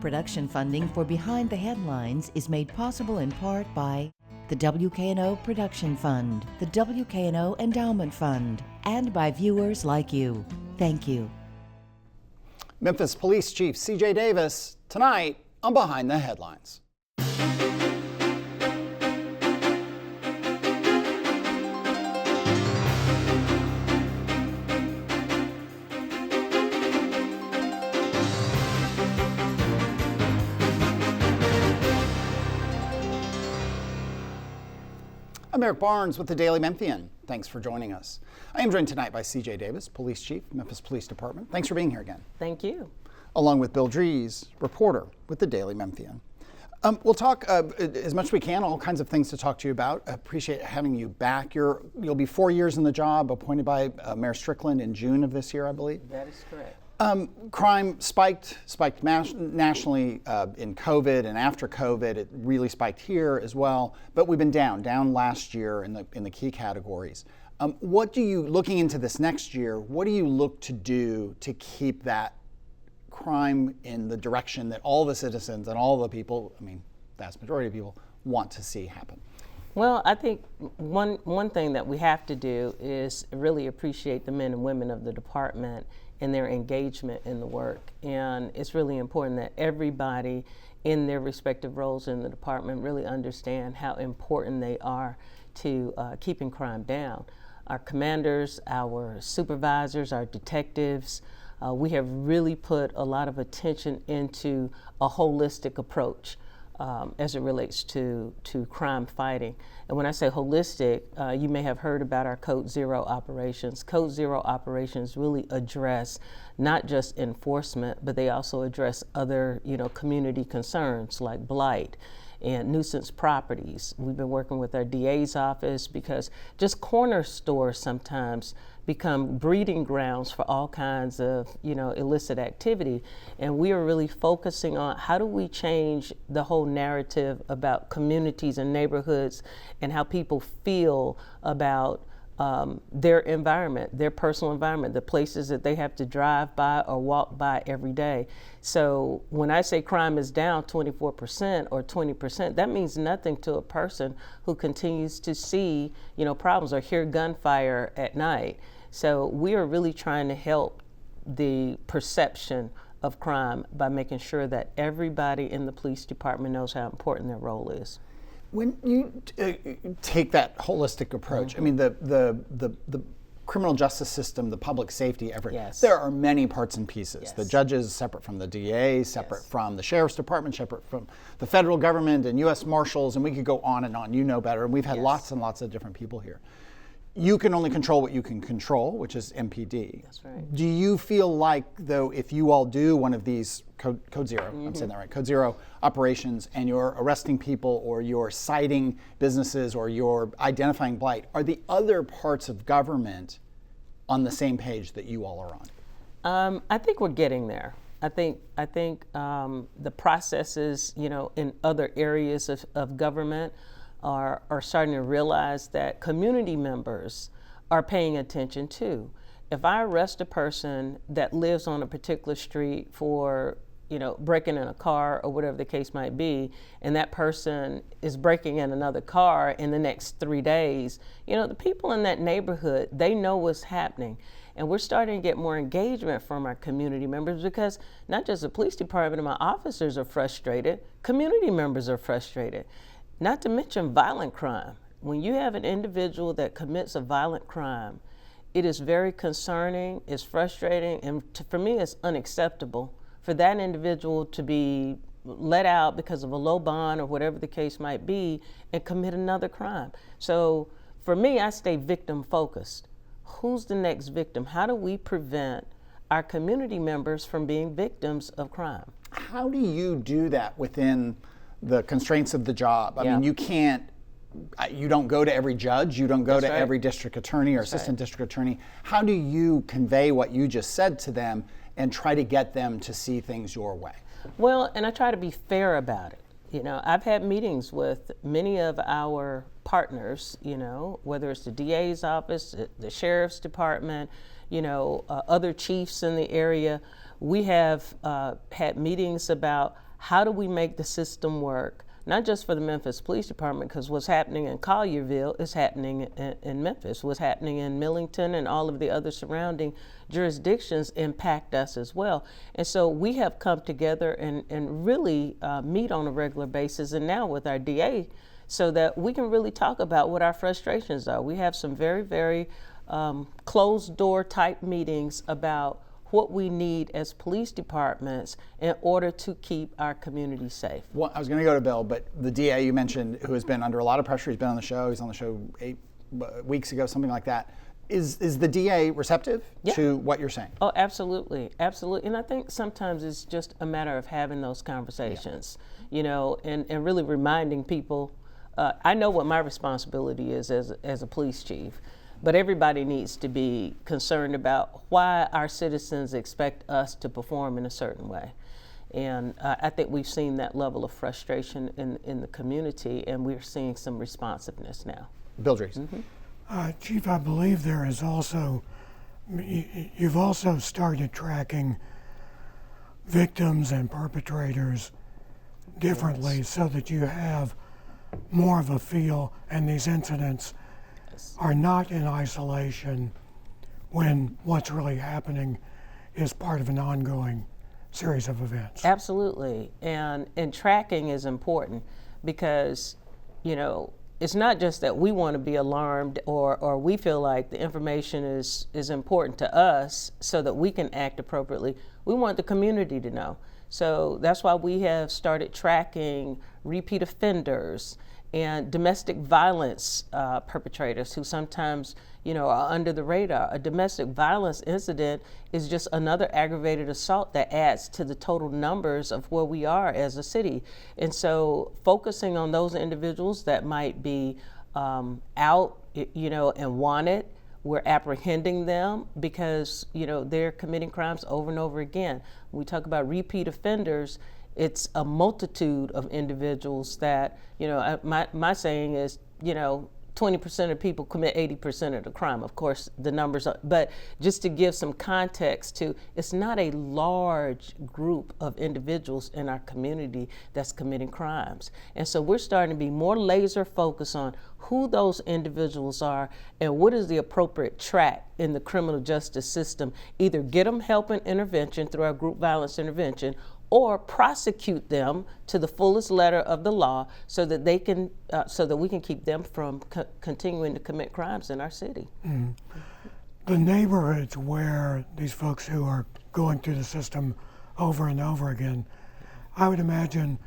Production funding for Behind the Headlines is made possible in part by the WKNO Production Fund, the WKNO Endowment Fund, and by viewers like you. Thank you. Memphis Police Chief C.J. Davis, tonight on Behind the Headlines. I'm Eric Barnes with the Daily Memphian. Thanks for joining us. I am joined tonight by C.J. Davis, Police Chief, Memphis Police Department. Thanks for being here again. Thank you. Along with Bill Dries, reporter with the Daily Memphian. We'll talk as much as we can, all kinds of things to talk to you about. I appreciate having you back. You'll be 4 years in the job, appointed by Mayor Strickland in June of this year, I believe. That is correct. Crime spiked nationally in COVID, and after COVID, it really spiked here as well. But we've been down last year in the key categories. Looking into this next year, what do you look to do to keep that crime in the direction that all the citizens and all the people, vast majority of people, want to see happen? Well, I think one thing that we have to do is really appreciate the men and women of the department and their engagement in the work. And it's really important that everybody in their respective roles in the department really understand how important they are to keeping crime down. Our commanders, our supervisors, our detectives, we have really put a lot of attention into a holistic approach as it relates to crime fighting. And when I say holistic, you may have heard about our Code Zero operations. Code Zero operations really address not just enforcement, but they also address other, community concerns like blight and nuisance properties. We've been working with our DA's office because just corner stores sometimes become breeding grounds for all kinds of, illicit activity. And we are really focusing on how do we change the whole narrative about communities and neighborhoods and how people feel about their environment, their personal environment, the places that they have to drive by or walk by every day. So when I say crime is down 24% or 20%, that means nothing to a person who continues to see, problems or hear gunfire at night. So we are really trying to help the perception of crime by making sure that everybody in the police department knows how important their role is. When you take that holistic approach, the criminal justice system, the public safety effort, yes. There are many parts and pieces. Yes. The judges separate from the DA, separate yes. from the sheriff's department, separate from the federal government and U.S. Marshals, and we could go on and on. You know better, and we've had yes. lots and lots of different people here. You can only control what you can control, which is MPD. That's right. Do you feel like, though, if you all do one of these Code Zero, mm-hmm. I'm saying that right, Code Zero operations, and you're arresting people or you're citing businesses or you're identifying blight, are the other parts of government on the same page that you all are on? I think we're getting there. I think the processes, in other areas of government are starting to realize that community members are paying attention too. If I arrest a person that lives on a particular street for, breaking in a car or whatever the case might be, and that person is breaking in another car in the next 3 days, the people in that neighborhood, they know what's happening. And we're starting to get more engagement from our community members because not just the police department and my officers are frustrated, community members are frustrated. Not to mention violent crime. When you have an individual that commits a violent crime, it is very concerning, it's frustrating, and for me it's unacceptable for that individual to be let out because of a low bond or whatever the case might be and commit another crime. So for me, I stay victim focused. Who's the next victim? How do we prevent our community members from being victims of crime? How do you do that within the constraints of the job? I mean, you don't go to every judge, you don't go That's to right. every district attorney or That's assistant right. district attorney. How do you convey what you just said to them and try to get them to see things your way? Well, and I try to be fair about it. I've had meetings with many of our partners, whether it's the DA's office, the sheriff's department, other chiefs in the area, we have had meetings about how do we make the system work, not just for the Memphis Police Department, because what's happening in Collierville is happening in Memphis. What's happening in Millington and all of the other surrounding jurisdictions impact us as well. And so we have come together and really meet on a regular basis, and now with our DA, so that we can really talk about what our frustrations are. We have some very, very closed door type meetings about what we need as police departments in order to keep our community safe. Well, I was going to go to Bill, but the DA you mentioned, who has been under a lot of pressure, he's been on the show. He's on the show 8 weeks ago, something like that. Is the DA receptive to what you're saying? Oh, absolutely, absolutely. And I think sometimes it's just a matter of having those conversations, you know, and really reminding people. I know what my responsibility is as a police chief. But everybody needs to be concerned about why our citizens expect us to perform in a certain way. And I think we've seen that level of frustration in the community, and we're seeing some responsiveness now. Bill Drees. Chief, I believe there is also, you've also started tracking victims and perpetrators differently, so that you have more of a feel, and these incidents are not in isolation when what's really happening is part of an ongoing series of events. Absolutely, and tracking is important because, you know, it's not just that we want to be alarmed or we feel like the information is important to us so that we can act appropriately. We want the community to know. So that's why we have started tracking repeat offenders and domestic violence perpetrators who sometimes, you know, are under the radar. A domestic violence incident is just another aggravated assault that adds to the total numbers of where we are as a city. And so focusing on those individuals that might be out, you know, and wanted, we're apprehending them because, you know, they're committing crimes over and over again. When we talk about repeat offenders, it's a multitude of individuals that, you know, my saying is, you know, 20% of people commit 80% of the crime. Of course, the numbers are, but just to give some context to, it's not a large group of individuals in our community that's committing crimes. And so we're starting to be more laser focused on who those individuals are and what is the appropriate track in the criminal justice system. Either get them help and intervention through our group violence intervention, or prosecute them to the fullest letter of the law so that they can, so that we can keep them from continuing to commit crimes in our city. Mm. The neighborhoods where these folks who are going through the system over and over again, I would imagine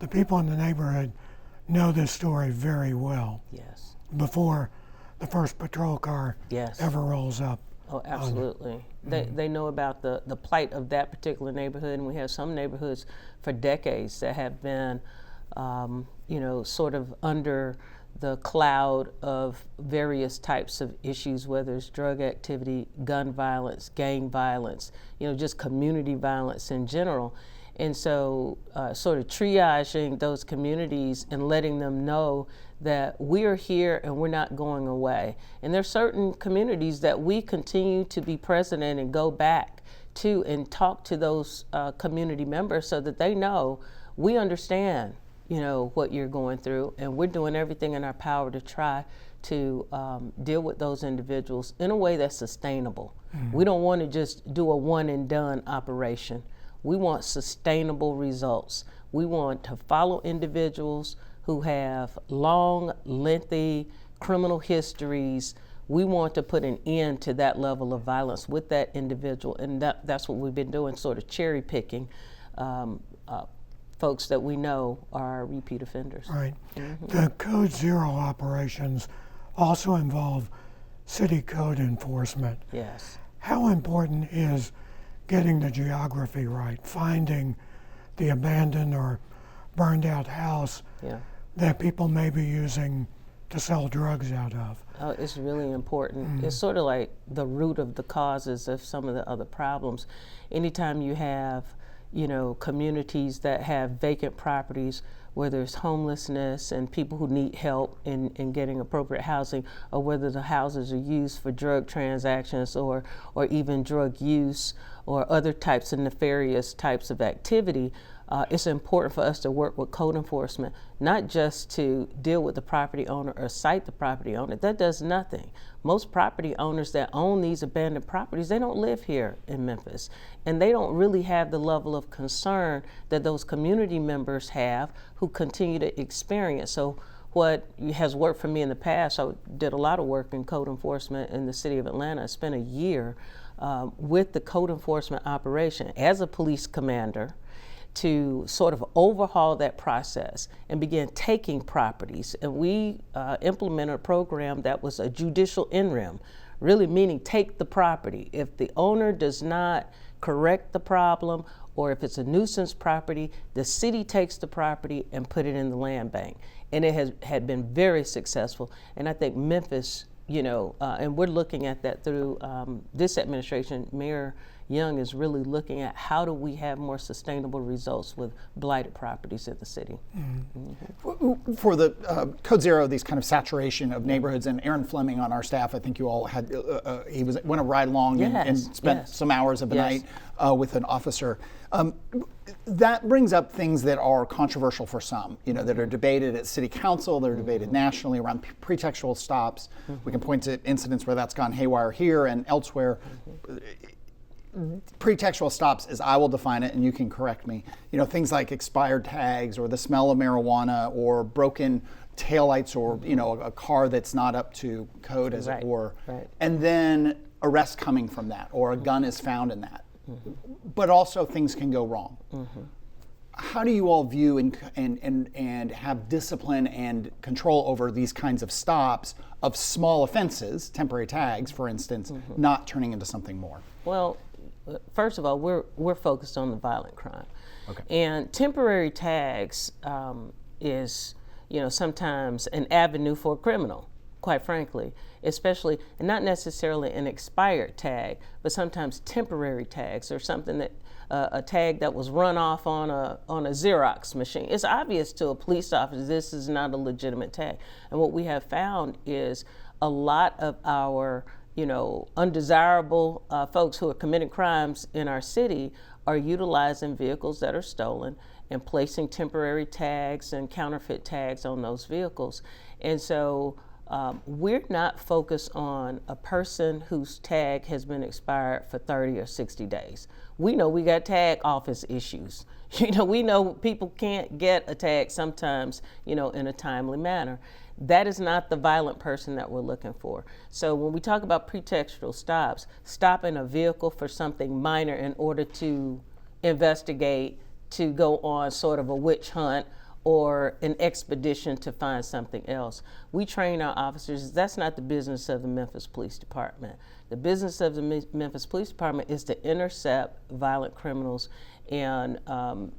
the people in the neighborhood know this story very well. Yes. Before the first patrol car ever rolls up. Oh, absolutely. They know about the plight of that particular neighborhood, and we have some neighborhoods for decades that have been, you know, sort of under the cloud of various types of issues, whether it's drug activity, gun violence, gang violence, you know, just community violence in general. And so sort of triaging those communities and letting them know that we're here and we're not going away. And there's certain communities that we continue to be present in and go back to and talk to those community members so that they know we understand, you know, what you're going through, and we're doing everything in our power to try to deal with those individuals in a way that's sustainable. Mm-hmm. We don't want to just do a one and done operation. We want sustainable results. We want to follow individuals who have long, lengthy criminal histories. We want to put an end to that level of violence with that individual, and that's what we've been doing, sort of cherry picking folks that we know are repeat offenders. Right. Mm-hmm. The Code Zero operations also involve city code enforcement. Yes. How important is getting the geography right, finding the abandoned or burned out house that people may be using to sell drugs out of? Oh, it's really important. It's sort of like the root of the causes of some of the other problems. Anytime you have, communities that have vacant properties where there's homelessness and people who need help in getting appropriate housing, or whether the houses are used for drug transactions or even drug use or other types of nefarious types of activity. It's important for us to work with code enforcement, not just to deal with the property owner or cite the property owner. That does nothing. Most property owners that own these abandoned properties, they don't live here in Memphis, and they don't really have the level of concern that those community members have who continue to experience. So what has worked for me in the past, I did a lot of work in code enforcement in the city of Atlanta. I spent a year with the code enforcement operation as a police commander to sort of overhaul that process and begin taking properties. And we implemented a program that was a judicial in-rem, really meaning take the property. If the owner does not correct the problem, or if it's a nuisance property, the city takes the property and put it in the land bank. And it had been very successful. And I think Memphis, and we're looking at that through this administration. Mayor Young is really looking at how do we have more sustainable results with blighted properties in the city. For the Code Zero, these kind of saturation of neighborhoods, and Aaron Fleming on our staff, I think you all had, went a ride along and spent some hours of the night with an officer. That brings up things that are controversial for some, that are debated at city council, that are debated nationally around pretextual stops. We can point to incidents where that's gone haywire here and elsewhere. Pretextual stops, as I will define it, and you can correct me, things like expired tags or the smell of marijuana or broken taillights or, a car that's not up to code, as it were. Right. And then arrest coming from that, or a gun is found in that. But also things can go wrong. How do you all view and have discipline and control over these kinds of stops of small offenses, temporary tags, for instance, not turning into something more? Well, first of all, we're focused on the violent crime. Okay. And temporary tags is, sometimes an avenue for a criminal, quite frankly, especially, and not necessarily an expired tag, but sometimes temporary tags or something that a tag that was run off on a Xerox machine. It's obvious to a police officer this is not a legitimate tag. And what we have found is a lot of our undesirable folks who are committing crimes in our city are utilizing vehicles that are stolen and placing temporary tags and counterfeit tags on those vehicles. And so we're not focused on a person whose tag has been expired for 30 or 60 days. We know we got tag office issues. We know people can't get a tag sometimes, in a timely manner. That is not the violent person that we're looking for. So when we talk about pretextual stops, stopping a vehicle for something minor in order to investigate, to go on sort of a witch hunt or an expedition to find something else. We train our officers. That's not the business of the Memphis Police Department. The business of the Memphis Police Department is to intercept violent criminals and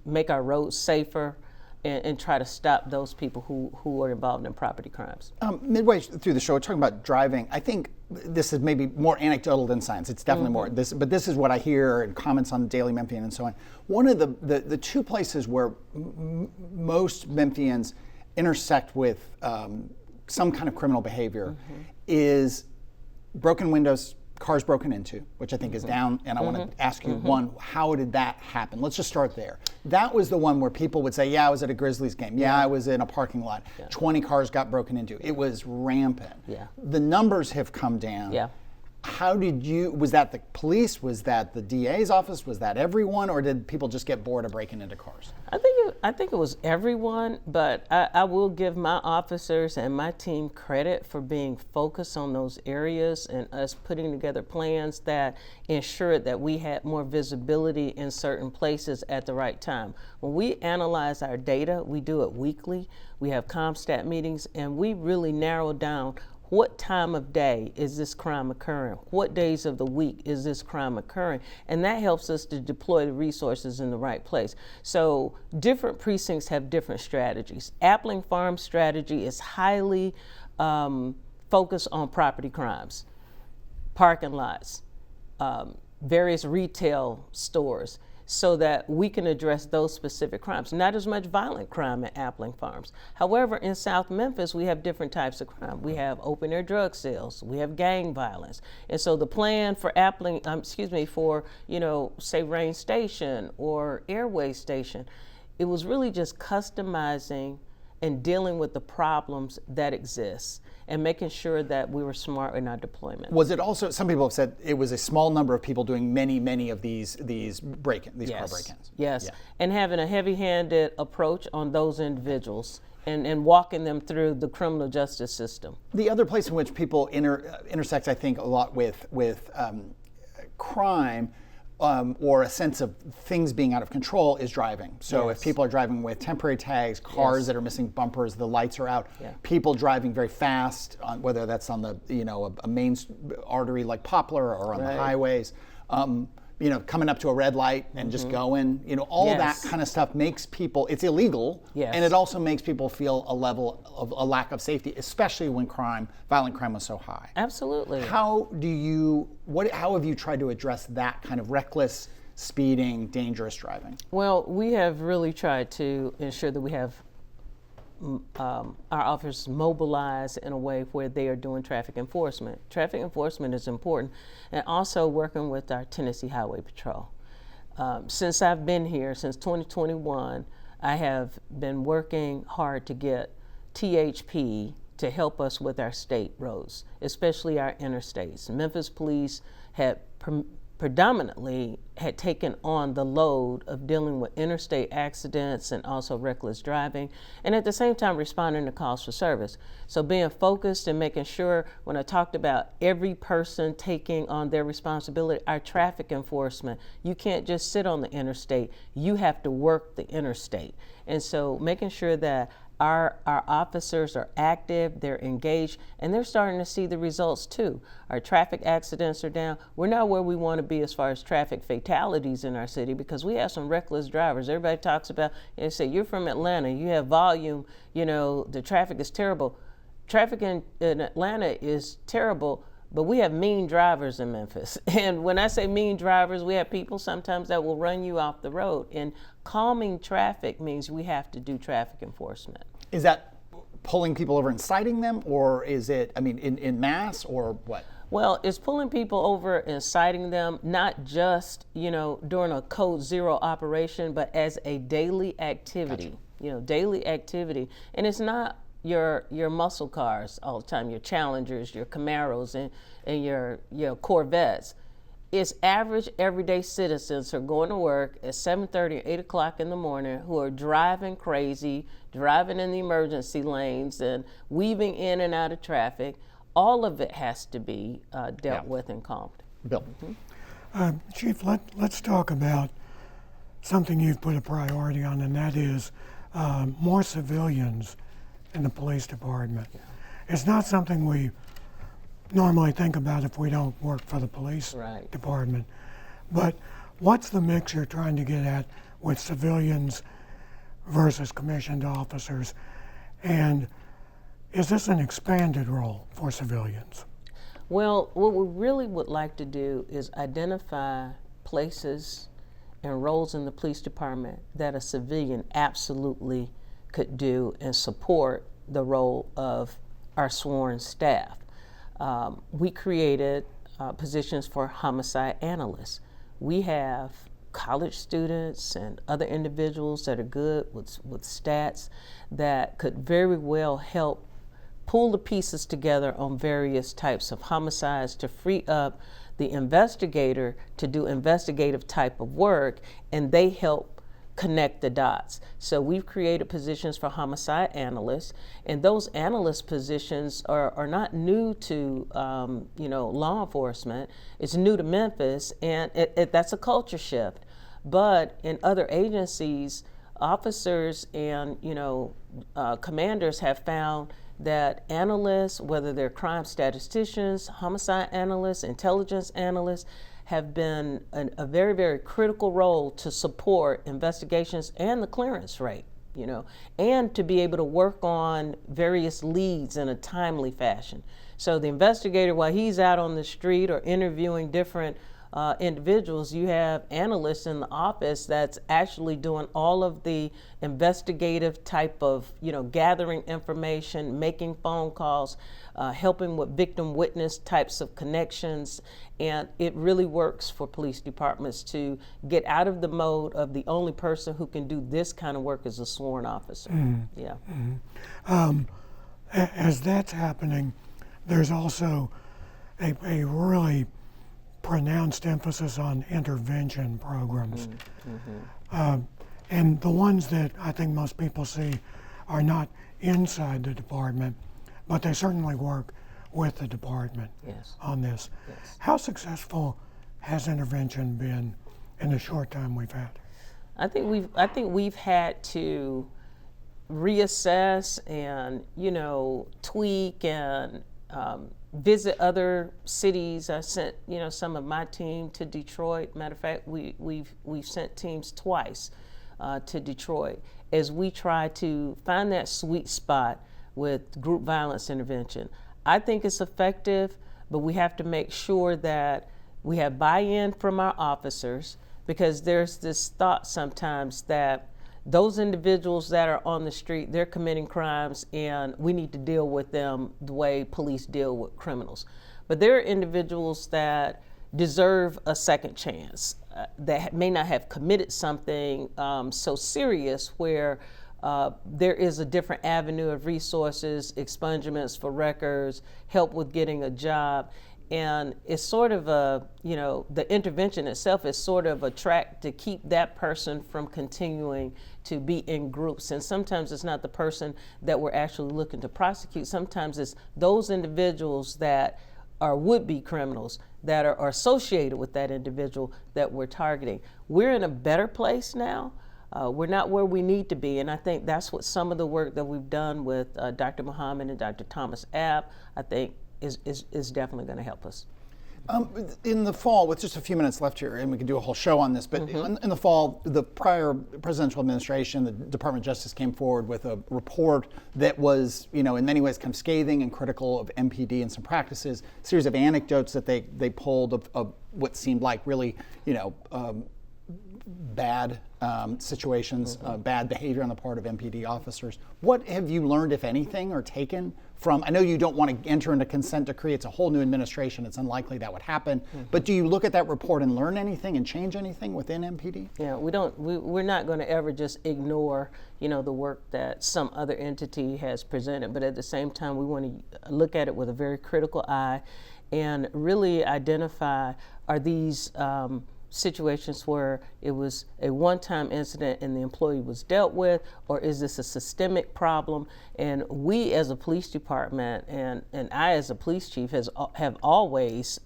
make our roads safer and try to stop those people who are involved in property crimes. Midway through the show, we're talking about driving. I think this is maybe more anecdotal than science. It's definitely more this, but this is what I hear in comments on Daily Memphian and so on. One of the two places where most Memphians intersect with some kind of criminal behavior is broken windows, cars broken into, which I think is down, and I want to ask you, one, how did that happen? Let's just start there. That was the one where people would say, I was at a Grizzlies game, I was in a parking lot, 20 cars got broken into. It was rampant. The numbers have come down. How did was that the police, was that the DA's office, was that everyone, or did people just get bored of breaking into cars? I think it was everyone, but I will give my officers and my team credit for being focused on those areas and us putting together plans that ensured that we had more visibility in certain places at the right time. When we analyze our data, we do it weekly. We have CompStat meetings, and we really narrow down what time of day is this crime occurring? What days of the week is this crime occurring? And that helps us to deploy the resources in the right place. So different precincts have different strategies. Appling Farm strategy is highly focused on property crimes, parking lots, various retail stores. so that we can address those specific crimes. Not as much violent crime at Appling Farms. However, in South Memphis, we have different types of crime. We have open air drug sales, we have gang violence. And so the plan for Appling, for, say Rain Station or Airway Station, it was really just customizing and dealing with the problems that exist and making sure that we were smart in our deployment. Was it also, some people have said it was a small number of people doing many of these break-ins, car break-ins? Yes, Yeah. and having a heavy-handed approach on those individuals and walking them through the criminal justice system. The other place in which people intersect, I think, a lot with crime, or a sense of things being out of control, is driving. So Yes. if people are driving with temporary tags, cars Yes. that are missing bumpers, the lights are out, Yeah. people driving very fast, whether that's on the a main artery like Poplar or on the Right. highways, coming up to a red light and just going, all of that Yes. kind of stuff makes people, it's illegal, Yes. and it also makes people feel a level of a lack of safety, especially when violent crime was so high. Absolutely. How have you tried to address that kind of reckless speeding, dangerous driving? Well, we have really tried to ensure that we have our officers mobilized in a way where they are doing traffic enforcement. Traffic enforcement is important, and also working with our Tennessee Highway Patrol. Since I've been here, since 2021, I have been working hard to get THP to help us with our state roads, especially our interstates. Memphis Police had predominantly had taken on the load of dealing with interstate accidents and also reckless driving, and at the same time responding to calls for service. So being focused and making sure, when I talked about every person taking on their responsibility, our traffic enforcement, you can't just sit on the interstate, you have to work the interstate. And so making sure that our officers are active, they're engaged, and they're starting to see the results too. Our traffic accidents are down. We're not where we want to be as far as traffic fatalities in our city, because we have some reckless drivers. Everybody talks about, they say, you're from Atlanta, you have volume, the traffic is terrible. Traffic in Atlanta is terrible, but we have mean drivers in Memphis. And when I say mean drivers, we have people sometimes that will run you off the road. And calming traffic means we have to do traffic enforcement. Is that pulling people over and citing them, or is it, in mass, or what? Well, it's pulling people over and citing them, not just, during a code zero operation, but as a daily activity, Gotcha. Daily activity. And it's not your muscle cars all the time, your Challengers, your Camaros, and your Corvettes. It's average everyday citizens who are going to work at 7:30 or 8 o'clock in the morning, who are driving crazy, driving in the emergency lanes and weaving in and out of traffic. All of it has to be dealt with and calmed. Bill. Chief, let's talk about something you've put a priority on, and that is more civilians in the police department. It's not something we normally think about if we don't work for the police Right. department. But what's the mix you're trying to get at with civilians versus commissioned officers? And is this an expanded role for civilians? Well, what we really would like to do is identify places and roles in the police department that a civilian absolutely could do and support the role of our sworn staff. We created positions for homicide analysts. We have college students and other individuals that are good with stats that could very well help pull the pieces together on various types of homicides to free up the investigator to do investigative type of work, and they help connect the dots. So we've created positions for homicide analysts, and those analyst positions are not new to law enforcement. It's new to Memphis, and that's a culture shift. But in other agencies, officers and commanders have found that analysts, whether they're crime statisticians, homicide analysts, intelligence analysts, have been a very, very critical role to support investigations and the clearance rate, and to be able to work on various leads in a timely fashion. So the investigator, while he's out on the street or interviewing different individuals. You have analysts in the office that's actually doing all of the investigative type of, gathering information, making phone calls, helping with victim witness types of connections. And it really works for police departments to get out of the mode of the only person who can do this kind of work is a sworn officer. Yeah. As that's happening, there's also a really pronounced emphasis on intervention programs. And the ones that I think most people see are not inside the department, but they certainly work with the department on this. How successful has intervention been in the short time we've had? I think we've had to reassess and tweak and visit other cities. I sent some of my team to Detroit. Matter of fact, we've sent teams twice to Detroit as we try to find that sweet spot with group violence intervention. I think it's effective, but we have to make sure that we have buy-in from our officers, because there's this thought sometimes that those individuals that are on the street, they're committing crimes and we need to deal with them the way police deal with criminals. But there are individuals that deserve a second chance, that may not have committed something so serious where there is a different avenue of resources, expungements for records, help with getting a job. And it's sort of the intervention itself is sort of a track to keep that person from continuing to be in groups. And sometimes it's not the person that we're actually looking to prosecute. Sometimes it's those individuals that are would-be criminals that are associated with that individual that we're targeting. We're in a better place now. We're not where we need to be, and I think that's what some of the work that we've done with Dr. Muhammad and Dr. Thomas Abb, I think is definitely going to help us. In the fall, with just a few minutes left here, and we could do a whole show on this, but in the fall, the prior presidential administration, the Department of Justice came forward with a report that was, in many ways kind of scathing and critical of MPD and some practices, a series of anecdotes that they pulled of what seemed like really, bad situations, bad behavior on the part of MPD officers. What have you learned, if anything, or taken from, I know you don't want to enter into consent decree, it's a whole new administration, it's unlikely that would happen, but do you look at that report and learn anything and change anything within MPD? Yeah, we're not going to ever just ignore, the work that some other entity has presented, but at the same time, we want to look at it with a very critical eye and really identify, are these situations where it was a one-time incident and the employee was dealt with, or is this a systemic problem? And we as a police department and I as a police chief have always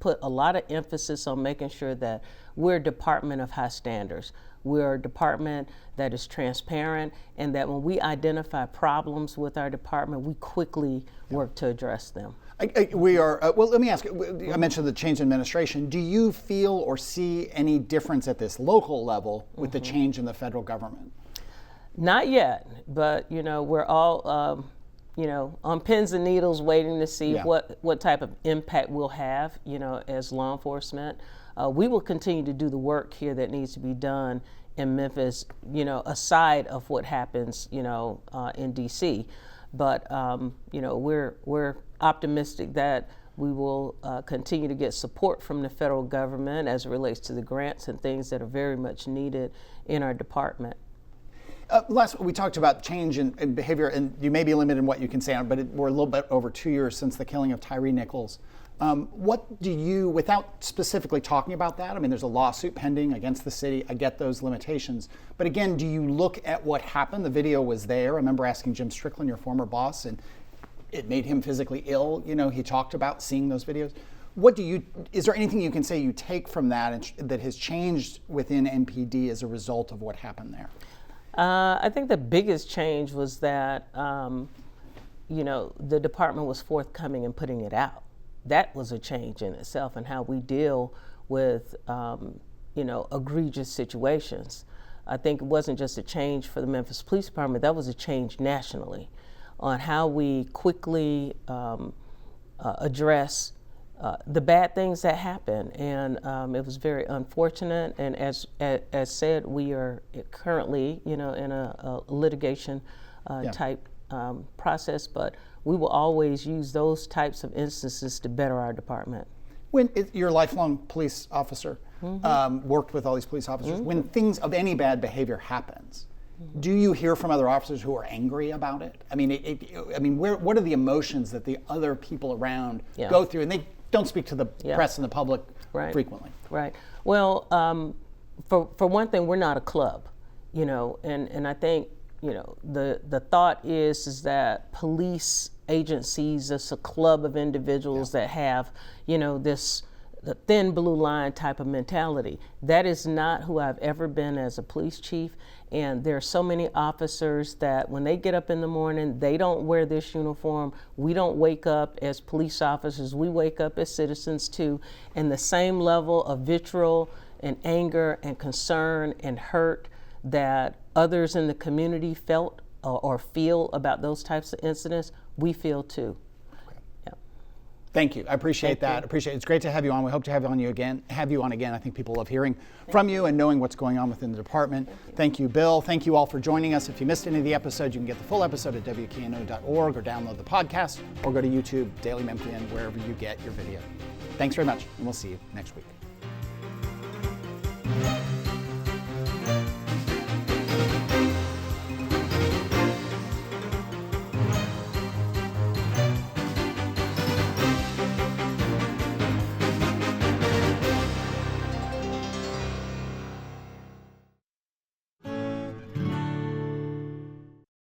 put a lot of emphasis on making sure that we're a department of high standards. We're a department that is transparent, and that when we identify problems with our department, we quickly work to address them. We are, well, let me ask you, I mentioned the change in administration. Do you feel or see any difference at this local level with the change in the federal government? Not yet, but we're all on pins and needles waiting to see what type of impact we'll have, as law enforcement. We will continue to do the work here that needs to be done in Memphis, aside of what happens, in DC. But we're optimistic that we will continue to get support from the federal government as it relates to the grants and things that are very much needed in our department. Last, we talked about change in behavior, and you may be limited in what you can say on it, but we're a little bit over 2 years since the killing of Tyre Nichols. What do you, without specifically talking about that, I mean, there's a lawsuit pending against the city, I get those limitations, but again, do you look at what happened? The video was there. I remember asking Jim Strickland, your former boss, and it made him physically ill. He talked about seeing those videos. Is there anything you can say you take from that and that has changed within MPD as a result of what happened there? I think the biggest change was that, the department was forthcoming in putting it out. That was a change in itself in how we deal with, egregious situations. I think it wasn't just a change for the Memphis Police Department, that was a change nationally on how we quickly address the bad things that happen, and it was very unfortunate. And as said, we are currently, in a litigation type process, but we will always use those types of instances to better our department. When you're a lifelong police officer, worked with all these police officers, when things of any bad behavior happens, do you hear from other officers who are angry about it? I mean, what are the emotions that the other people around go through? And they don't speak to the press and the public frequently. Right. Well, for one thing, we're not a club, and I think, the thought is that police agencies is a club of individuals that have, the thin blue line type of mentality. That is not who I've ever been as a police chief. And there are so many officers that when they get up in the morning, they don't wear this uniform. We don't wake up as police officers. We wake up as citizens too. And the same level of vitriol and anger and concern and hurt that others in the community felt or feel about those types of incidents, we feel too. Thank you. I appreciate that. Appreciate it. It's great to have you on. We hope to have you on again. I think people love hearing from you and knowing what's going on within the department. Thank you, Bill. Thank you all for joining us. If you missed any of the episodes, you can get the full episode at WKNO.org or download the podcast or go to YouTube, Daily Memphian, wherever you get your video. Thanks very much, and we'll see you next week.